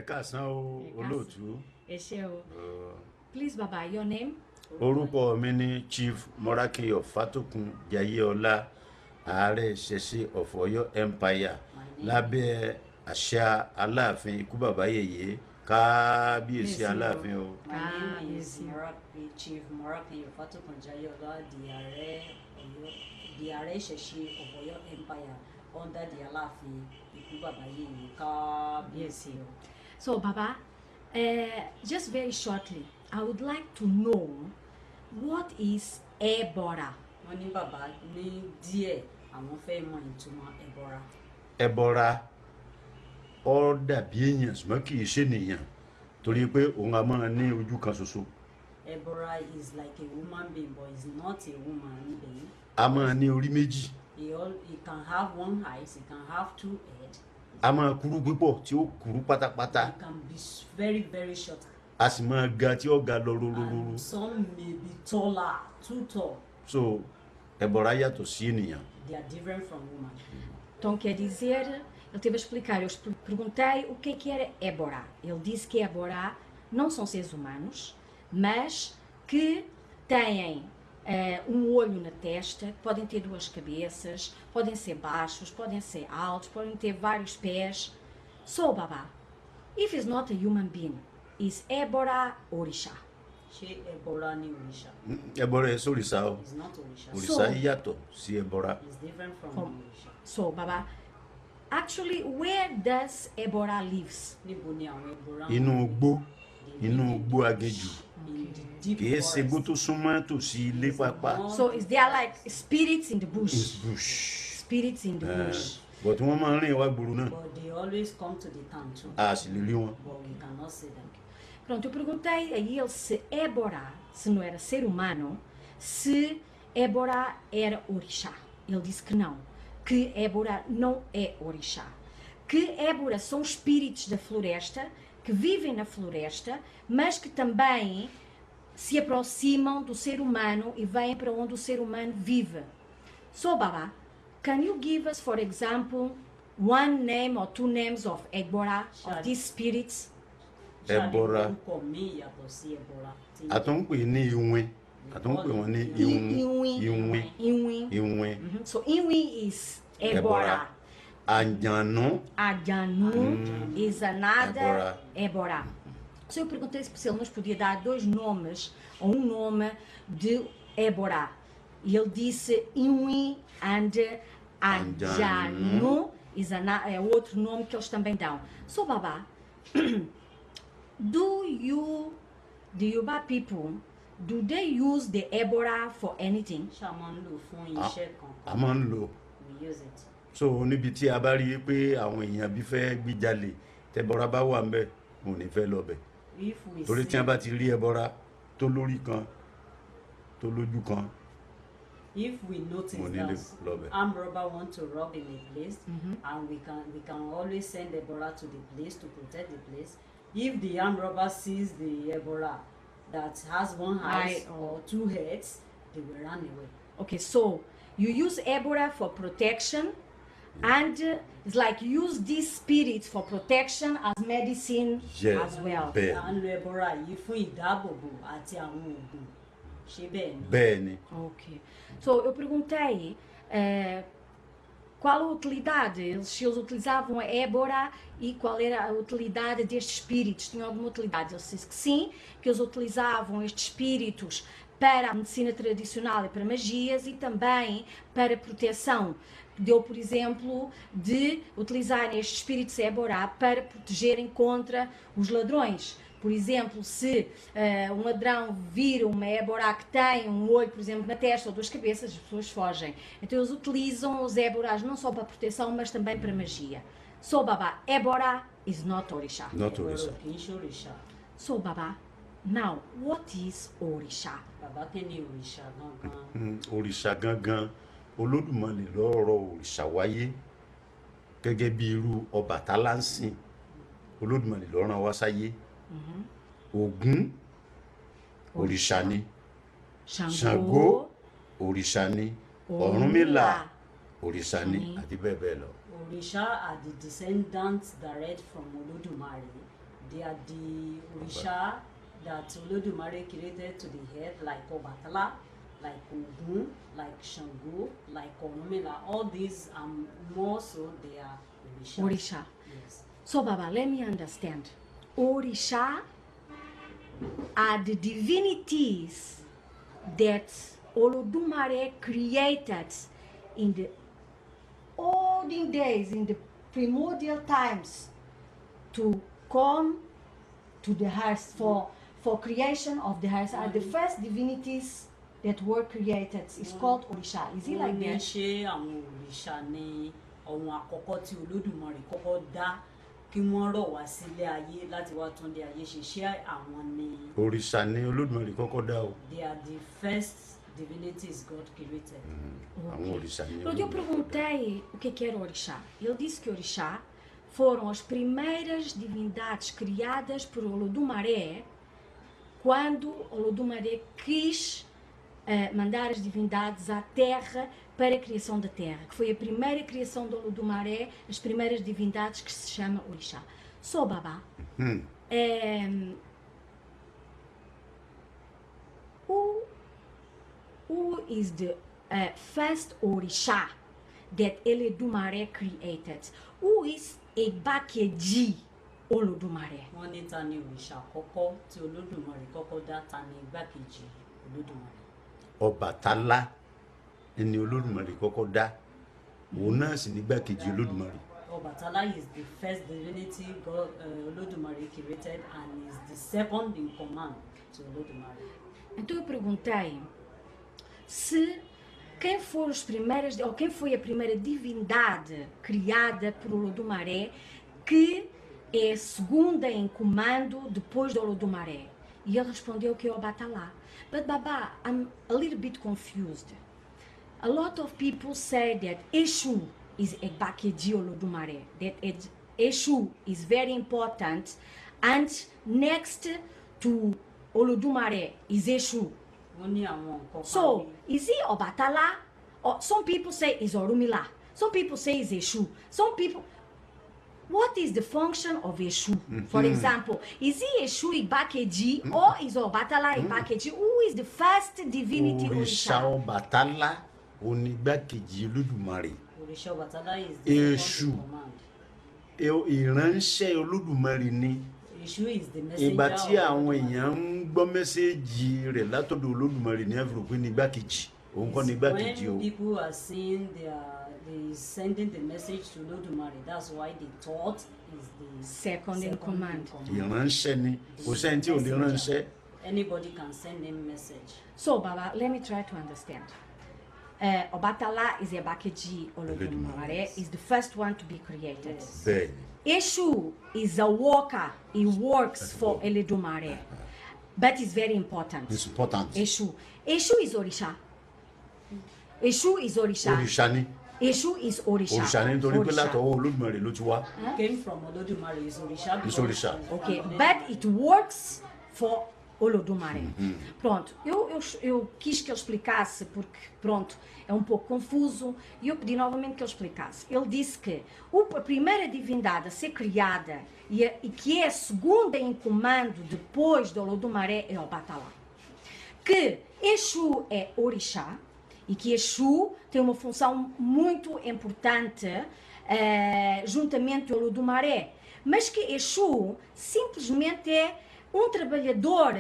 káàsán o olóòtú. Ẹ ṣé o. Please Baba, your name? Orúkọ mi ni Chief Morakiyo Ifatokun Jayeola, Ààrẹ Ìṣẹ̀ṣe of Ọ̀yọ́ Empire, lábẹ́ àṣà Aláàfin ikú bàbá yèyé, kábíyèsí Aláàfin o. My name is Chief Morakiyo Ifatokun Jayeola, the Ààrẹ Ìṣẹ̀ṣe of Ọ̀yọ́ Empire, under the Aláàfin ikú bàbá yèyé, kábíyèsí o. So Baba, just very shortly, I would like to know what is Ebora. Wọ́n ní bàbá ní díẹ̀ àwọn fẹ́ mọ ìtumọ̀ Ebora. Ebora ó dàbí èèyàn ṣùgbọ́n kì í ṣe ènìyàn torí pé òun a máa ní ojú kan ṣoṣo. Ebora is like a woman being, but it's not a woman being. A máa ní orí méjì. He can have one eye, he can have two heads. A máa kúrú púpọ̀ tí ó kúrú pátápátá. He can be very, very short. A sì máa ga tí ó ga lọ rororo. And some may be taller, too tall. So Ebora yàtọ̀ sí ènìyàn. They are different from women. Então quer dizer, ele teve a explicar, eu perguntei o que era Ebora. Ele disse que Ebora não são seres humanos, mas que têm olho na testa, podem ter duas cabeças, podem ser baixos, podem ser altos, podem ter vários pés. So Baba, if it's not a human being, is Ebora Òrìsà? Ṣé Ebora ni Òrìṣà? Ebora é Òrìsà o. It's not Òrìṣà. Òrìsà yàtọ̀ sí Ebora. It's different from Òrìṣà. So Baba, actually, where does Ebora lives? Níbo ni àwọn Ebora? Inú igbó aginjù. In the deep Kìí ṣe igbó forest. tó súnmọ́ tòsí ilé pápá. So is there like spirits in the bush? It's bush. Spirits in the bush. But wọ́n máa ń rìn wá gbòòrò náà. But they always come to the town too. A sì lè rí wọn. But we cannot see them. Pronto, eu perguntei a ele se Ebora, se não era ser humano, se Ebora era Òrìṣà. Ele disse que não, que Ebora não é Òrìṣà. Que Ebora são espíritos da floresta, que vivem na floresta, mas que também se aproximam do ser humano e vêm para onde o ser humano vive. So Baba, can you give us, for example, one name or two names of Ebora, of these spirits? Ebora. Ṣáà ní orúkọ míì yàtọ̀ sí Ebora. A tún ń pè ní iwin. A tún ń pè wọ́n ní iwin. So Iwi is Ebora. Àjànú. Ajanu is another Ebora. So eu perguntei se ele nos podia dar dois nomes ou um nome de Ebora. E ele disse Iwi and Ajanu é outro nome que eles também dão. So Baba, do Yoruba people, do they use the Ebora for anything? Ṣá máa ń lò fún iṣẹ́ A kankan. máa ń lò. We use it. So níbi tí a bá rí i pé àwọn èèyàn bí fẹ́ gbìjalè tẹ́bọra bá wà ńbẹ̀ mo ní fẹ́ lọ bẹ̀. If we Torí tí see, wọ́n bá ti rí Ebora tó lórí kan tó lójú kan. if we notice Mo ní lè lọ bẹ̀. that armed robber want to rob in a place, and we can always send Ebora to the place to protect the place. If the armed robber sees the Ebora that has one eye or two heads, they will run away. Okay, so you use Ebora for protection, and it's like you use these spirits for protection as medicine as well. Bẹ́ẹ̀ À ń lo Ebora yìí fún ìdáàbòbò àti àwọn oògùn. Ṣé bẹ́ẹ̀ ni? bẹ́ẹ̀ ni. Ok. So eu perguntei qual a utilidade, se eles utilizavam a Ebora e qual era a utilidade destes espíritos, tinham alguma utilidade? Ele disse que sim, que eles utilizavam estes espíritos para a medicina tradicional e para magias e também para proteção. Deu, por exemplo, de utilizarem estes espíritos Ebora para protegerem contra os ladrões. Por exemplo, se um ladrão vira uma Ebora que tem um olho, por exemplo, na testa ou duas cabeças, as pessoas fogem. Então eles utilizam os Eboras não só para proteção, mas também para magia. So Baba, Ebora is not Òrìṣà. Not Òrìṣà. Kì í ṣe Òrìṣà. So Baba, now what is Òrìṣà? Bàbá kí ni Òrìṣà gangan? Òrìṣà gangan Olódùmarè ló rọ òrìṣà wáyé gẹ́gẹ́ bí irú Ọbàtálá ń sìn. Olódùmarè ló rán wá sáyé. Ògún òrìṣà ni. Ṣàngó òrìṣà ni. Ọ̀rúnmìlà òrìṣà ni àti bẹ́ẹ̀ bẹ́ẹ̀ lọ. Òrìṣà are the descendants direct from Olódùmarè, They are the Òrìṣà that Olódùmarè created to the head, like Ọbàtálá, like Ogum, like Xangô, like Irúnmolè. All these more so they are Òrìṣà. Òrìṣà. Yes. So, Baba, let me understand. Òrìṣà are the divinities that Olódùmarè created in the olden days, in the primordial times, to come to the earth for creation of the earth. Are the first divinities that were created. It's called Òrìṣà. Is it like that? Ṣé àwọn Òrìṣà ni ohun àkọ́kọ́ tí Olódùmarè kọ́kọ́ dá kí wọ́n rọ̀ wá sílé ayé láti wá tún lé ayé ṣe àwọn ni. Òrìṣà ni Olódùmarè kọ́kọ́ dá o. They are the first divinities God created. Àwọn òrìṣà ni Eu perguntei o que era Òrìṣà. Ele disse que Òrìṣà foram as primeiras divindades criadas por Olódùmarè quando Olódùmarè quis mandar as divindades à terra para a criação da terra, que foi a primeira criação do Olódùmarè, as primeiras divindades que se chama Òrìṣà. So, Baba, who is the first Òrìṣà that Olódùmarè created? Who is Igbakeji Olódùmarè? Wọ́n ní ta ni Òrìṣà àkọ́kọ́ tí Olódùmarè kọ́kọ́ dá, ta ni igbákejì Olódùmarè? Ọbàtálá ni Olódùmarè kọ́kọ́ dá, òun náà sì ní igbákejì Olódùmarè. Ọbàtálá is the first divinity God Olódùmarè created and is the second in command to Olódùmarè. Então eu perguntei se quem foram os primeiros, ou quem foi a primeira divindade criada por Olódùmarè que é segunda em comando depois do Olódùmarè. E ele respondeu que é Ọbàtálá. But Baba, I'm a little bit confused. A lot of people say that Exu is Igbakeji Olódùmarè, that Exu is very important, and next to Olódùmarè is Exu. Wọ́n ní àwọn nǹkan So, is he Ọbàtálá? Or some people say is Ọ̀rúnmìlà. Some people say is Exu. Some people... What is the function of Exu? For example, is he Exu Igbakeji or is Ọbàtálá Igbakeji? Who is the first divinity Òrìṣà Òrìṣà? Ọbàtálá òun ni igbákejì Olódùmarè. Òrìṣà Ọbàtálá is the Exu. second in command. Ìránṣẹ́ Olódùmarè ni. Exu is the messenger Ìgbà tí of àwọn Olódùmarè. èèyàn ń gbọ́ mẹ́sẹ́ẹ̀jì rẹ̀ látọ̀dọ̀ Olódùmarè ní ẹ̀fọ́ pé ní igbákejì, òun kọ́ ní igbákejì o. When people are seeing they sending the message to Olódùmarè, that's why they thought is the Second in command. Ìránṣẹ́ ni, kò sẹ́ni tí ò lè ránṣẹ́. Anybody can send him message. So, Baba, let me try to understand. Ọbàtálá is Igbakeji Olódùmarè, is the first one to be created. Yes. Bẹ́ẹ̀ni. Exu is a worker, he works for Olódùmarè. But it's very important. It's important. Exu is Òrìṣà. Exu is Òrìṣà. Òrìṣà ni. Exu is Òrìṣà. Òrìṣà ni nítorí pé Òrìṣà. látọwọ́ Olódùmarè ló ti wá. Came from Olódùmarè is Òrìṣà. Is Òrìṣà. Ok, but it works for Olódùmarè. Pronto, eu quis que ele explicasse, porque, pronto, é um pouco confuso, e eu pedi novamente que ele explicasse. Ele disse que a primeira divindade a ser criada e que é a segunda em comando depois do Olódùmarè é Ọbàtálá. Que Exu é Òrìṣà, e que Exu tem uma função muito importante juntamente ao Olódùmarè, mas que Exu simplesmente é um trabalhador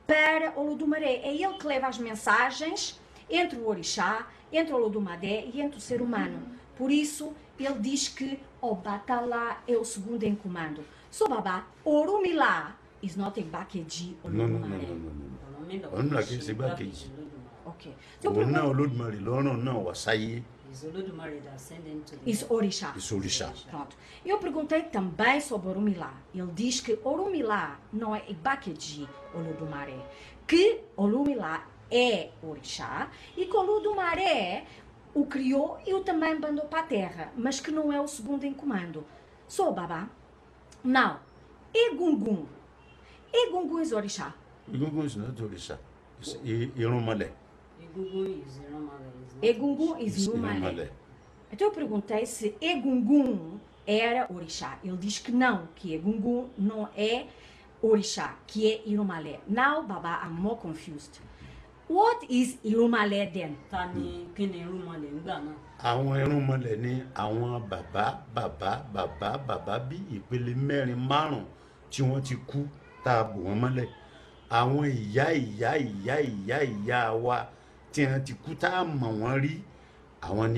para o Olódùmarè. É ele que leva as mensagens entre o Òrìṣà, entre o Olódùmarè e entre o ser humano. Por isso, ele diz que Ọbàtálá é o segundo em comando. So, Baba, Ọ̀rúnmìlà is not Igbakeji Olódùmarè. Ọ̀rúnmìlà kì í ṣe igbákejì. Okay. Òun náà Olódùmarè lọ́rùn náà wá sáyé. Is Olódùmarè that send him to the Is Òrìṣà. Is Òrìṣà. Pronto. Eu perguntei também sobre Ọ̀rúnmìlà. Ele diz que Ọ̀rúnmìlà não é Igbakeji Olódùmarè, que Ọ̀rúnmìlà é Òrìṣà e que Olódùmarè o criou e o também mandou para a terra, mas que não é o segundo em comando. So, Baba, now, Egúngún. Egúngún is Òrìṣà. Egúngún is not Òrìṣà. It's Irúnmolè. Egúngún is Irúnmolè. Egúngún is Irúnmolè. Então eu perguntei se Egúngún era Òrìṣà. Ele diz que não, que Egum não é Òrìṣà, que é Irúnmolè. Now, Baba, I'm more confused. What is Irúnmolè then? Ta ni kí ni Irúnmolè nígbà náà? àwọn irúnmọlẹ̀ ní àwọn bàbá bí ìpele mẹ́rin márùn tí wọ́n ti kú tá a bò wọ́n mọ́lẹ̀. àwọn ìyá wa tí wọ́n ti kú tá a mọ̀ wọ́n rí, àwọn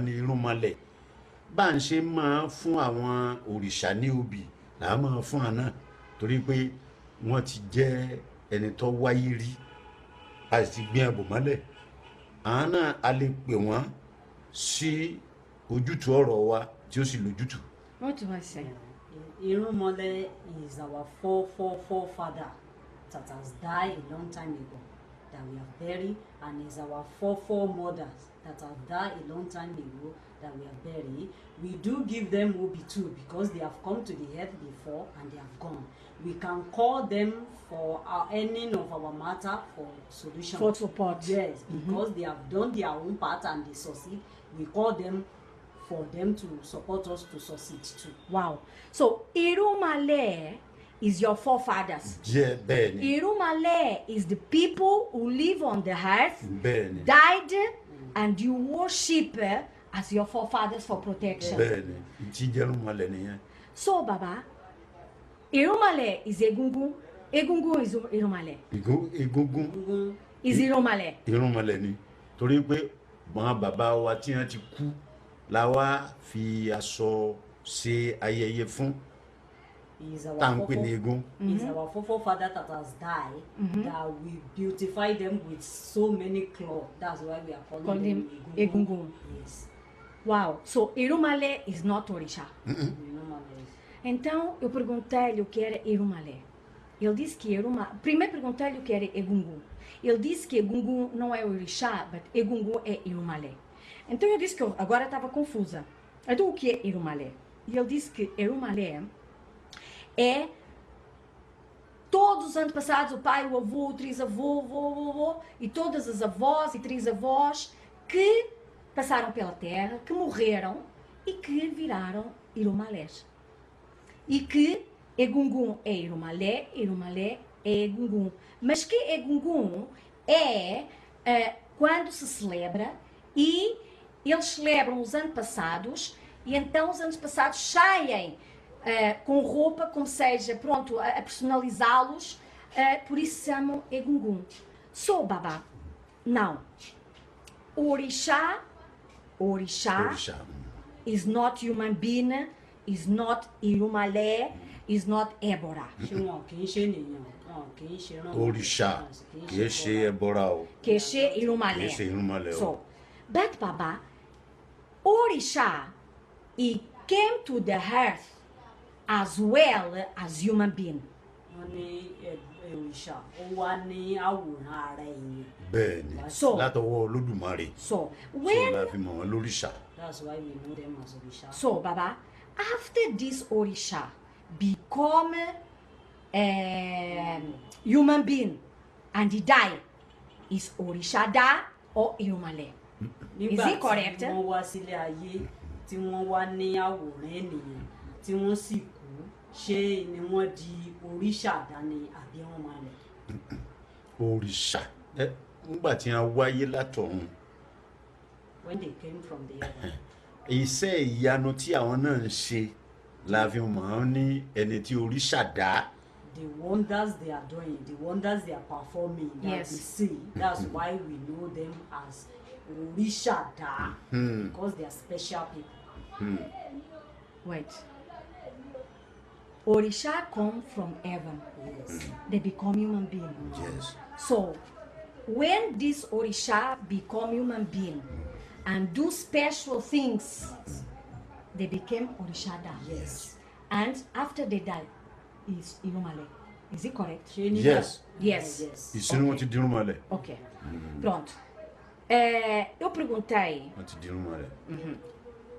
ní irúnmọlẹ̀. bá ń ṣe máa fún àwọn òrìṣà ní obì là á máa fún àná, torí pé wọ́n ti jẹ́ ẹni tó wáyé rí, a sì ti gbé ẹbò mọ́lẹ̀. àwọn náà a lè pè wọ́n sí ojútùú ọ̀rọ̀ wa tí ó sì lójútùú. What do I say? Irúnmolè is our forefather that has died a long time ago, that we have buried, and is our foremothers that have died a long time ago, that we have buried. We do give them obi too, because they have come to the earth before and they have gone. We can call them for our ending of our matter, for solution. For support. Yes, because they have done their own part and they succeed. We call them for them to support us to succeed too. Wow. So, Irúnmolè is your forefathers. jẹ́ bẹ́ẹ̀ ni, Irúnmolè is the people who live on the earth, bẹ́ẹ̀ ni, died, and you worship as your forefathers for protection. bẹ́ẹ̀ ni, tí jẹ́ irúnmọlẹ̀ nìyẹn. So, Baba, Irúnmolè is Egum. Egum is Irúnmolè. Egúngún Is Irúnmolè. irúnmọlẹ̀ ni, torí pé àwọn bàbá wa tí wọ́n ti kú la wá fi aṣọ ṣe ayẹyẹ fún, He is tá à ń pè ní egún. Is our forefather that has died, that we beautify them with so many cloth. That's why we are calling Call them him Egum. Egum. Yes. Wow. So, Irúnmolè is not Òrìṣà. Irúnmolè. Então, eu perguntei-lhe o que era Irúnmolè. Ele disse que primeiro perguntei-lhe o que era Egum. Ele disse que Egum não é Òrìṣà, mas Egum é Irúnmolè. Então eu disse que eu agora estava confusa. Então o que é Irúnmolè? E ele disse que Irúnmolè é todos os antepassados, o pai, o avô, o trisavô, o vovô, e todas as avós e trisavós que passaram pela terra, que morreram e que viraram Irúnmolés. E que Egum é Irúnmolè, Irúnmolè é Egum. Mas que Egum é quando se celebra, e eles celebram os antepassados, e então os antepassados saem com roupa, como seja, pronto, a personalizá-los, por isso se chamam Egum. So, Baba, não. Òrìṣà is not human being, is not Irúnmolè, is not Ebora. Ṣé wọn kì í ṣe ènìyàn? Wọn kì í ṣe rán. òrìṣà kìí ṣe ẹbọra o, Que é Irúnmolè. kìí ṣe irúnmọlẹ̀ o. So, but Baba, Òrìṣà, he came to the earth as well as human being. Wọ́n ní òrìṣà, ó wá ní àwòrán ara èèyàn. bẹ́ẹ̀ ni, So- látọwọ́ Olódùmarè, So, so when la fi mọ̀ wọ́n lóríṣà. That's why we know them as òrìṣà. So, Baba, after this Òrìṣà become human being and he die, is Òrìṣà die or Irúnmolè? Nígbà it correct? tí wọ́n wá sílé ayé, tí wọ́n wá ní àwòrán ènìyàn, tí wọ́n sì kú, ṣé ni wọ́n di òrìṣà dání àbí Irúnmolè? òrìṣà nígbà tí wọ́n wáyé látọ̀run, When they came from the heaven. iṣẹ́ ìyanu tí àwọn náà ń ṣe la fi mọ̀ wọ́n ní ẹni tí òrìṣà dá. The wonders they are doing, the wonders they are performing, that Yes. we see, that's why we know them as òrìṣà dá, because they are special people. Wait. Òrìṣà come from heaven. Yes. They become human being. Yes. So, when this Òrìṣà become human being and do special things, they became Òrìṣà da. Yes. And after they die, is Irúnmolè. Is it correct? Ṣé nígbà- Yes. Yes. Yes. ìsinú wọn ti di irúnmọlẹ̀. Ok. Pronto. Eu perguntei, Wọ́n ti di irúnmọlẹ̀.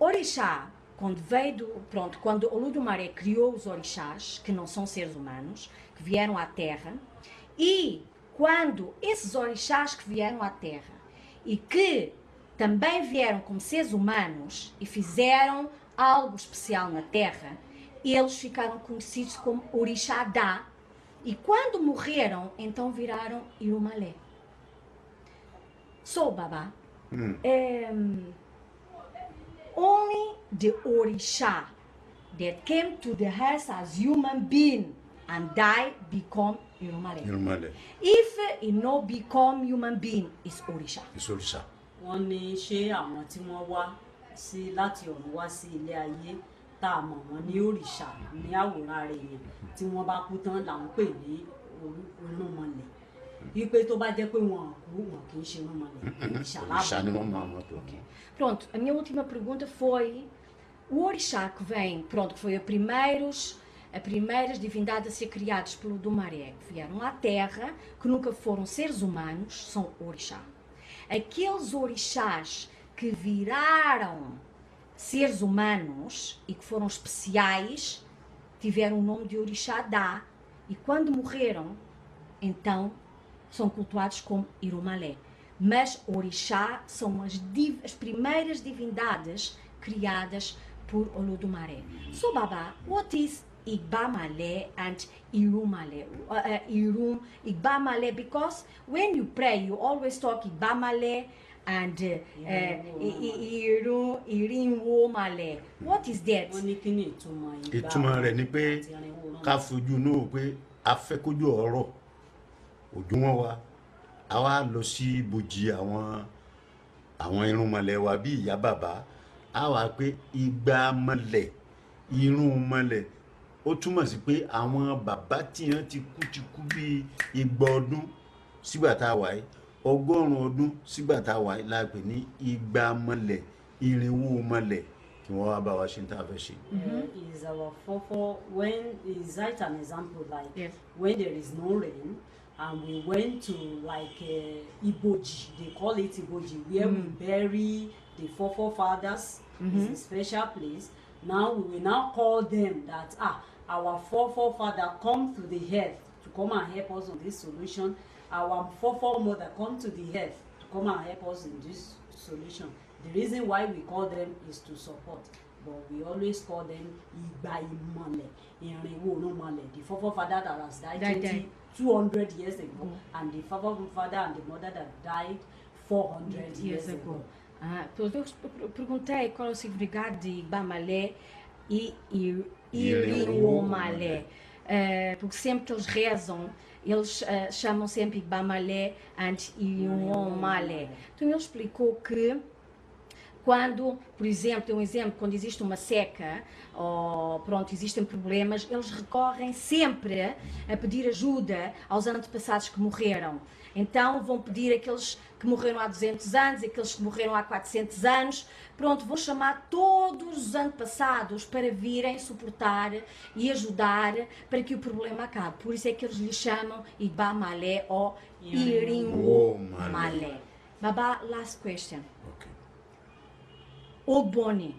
Òrìṣà, quando veio do, pronto, quando Olódùmarè criou os orixás, que não são seres humanos, que vieram à Terra, e quando esses orixás que vieram à Terra e que também vieram como seres humanos e fizeram algo especial na terra, eles ficaram conhecidos como Òrìsà Dá, e quando morreram, então viraram Irúnmolè. So, Baba, only the Òrìsà that came to the earth as human being and die become Irúnmolè. Irúnmolè. If he no become human being, is Òrìsà. Ìsòrìṣà. wọ́n ní ṣé àwọn tí wọ́n wá sí láti ọ̀run wá sí ilé ayé tá a mọ̀ wọ́n ní òrìṣà ní àwòrán ara èèyàn tí wọ́n bá kú tán là ń pè ní Irúnmolè. Wípé tó bá jẹ́ pé wọn kú wọn kì í ṣe Irúnmolè, òrìṣà Òrìṣà ni lábọ̀. wọ́n máa mọ̀ tó. Pronto, a minha última pergunta foi: o Òrìṣà que vem, pronto, que foi as primeiras divindades a ser criadas pelo Dumaré, que vieram à Terra, que nunca foram seres humanos, são Òrìṣà. Aqueles Òrìṣás que viraram seres humanos e que foram especiais, tiveram o nome de Òrìsà Dá, e quando morreram, então são cultuados como Irúnmolè. Mas Òrìṣà são as primeiras divindades criadas por Olodumare. So, Baba, what is Igbamalé and Irúnmolè? Igbamalé, because when you pray, you always talk Igbamalé and Irúnmolè. What is that? Wọ́n ní kí ni ìtumọ̀ ìgbà Ìtumọ̀ rẹ̀ ni pé àti irinwó náà? ká fojú inú pé a fẹ́ kójú ọ̀rọ̀ òjò wọn wa a wá lọ sí ibojì àwọn Irúnmolè wa bí ìyá bàbá a wá pé Ìgbàmọlẹ̀ Irúnmolè ó túmọ̀ sí pé àwọn bàbá tí wọ́n ti kú bí 100 ọdún sígbà tá a wà yìí 100 ọdún sígbà tá a wà yìí la pè ní Ìgbàmọlẹ̀ Irúnmolè kí wọ́n wá bá wa ṣe ní tá a fẹ́ ṣe. Is our fofo when is that an example like Yes. when there is no rain and we went to like Iboji, they call it Iboji, where we bury the forefathers. It's a special place. Now we will now call them that our forefather come to the earth to come and help us on this solution. Our forefather come to the earth to come and help us in this solution. The reason why we call them is to support, but we always call them Ìgbàmọlẹ̀, Irúnmolè, the forefather that has died 200 years ago, and the forefather and the mother that died 400 years ago. Pois eu perguntei qual é o significado de Igbamalé e Irúnmolè, porque sempre que eles rezam, eles chamam sempre Igbamalé and Irúnmolè. Então ele explicou que quando, por exemplo, tem um exemplo, quando existe uma seca ou pronto, existem problemas, eles recorrem sempre a pedir ajuda aos antepassados que morreram. Então vão pedir aqueles que morreram há 200 anos, aqueles que morreram há 400 anos, pronto, vão chamar todos os antepassados para virem suportar e ajudar para que o problema acabe. Por isso é que eles lhe chamam Igbamalé ou Irúnmolè. Baba, last question. Okay. Ogboni,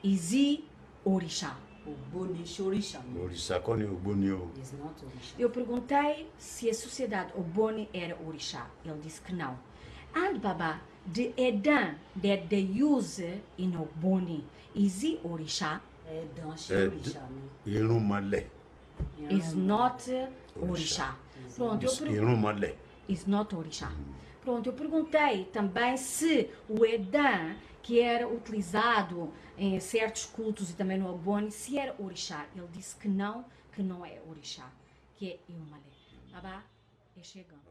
Izi Òrìṣà. Ògbóni ṣoríṣà ni. Òrìṣà kọ́ ni Ògbóni o. Is not Òrìṣà. Eu perguntei se a sociedade Ogboni era Òrìṣà. Ele disse que não. And Baba, the Edan that they use in Ogboni, Izi Òrìṣà, Ẹ̀dàn ṣoríṣà ni. Irúnmolè. is not Òrìṣà. Pronto, Irúnmolè. is not Òrìṣà. Pronto, eu perguntei também se o Edan, que era utilizado em certos cultos e também no Ogboni, se era Òrìṣà. Ele disse que não é Òrìṣà, que é Irúnmolè. Baba, é chegando.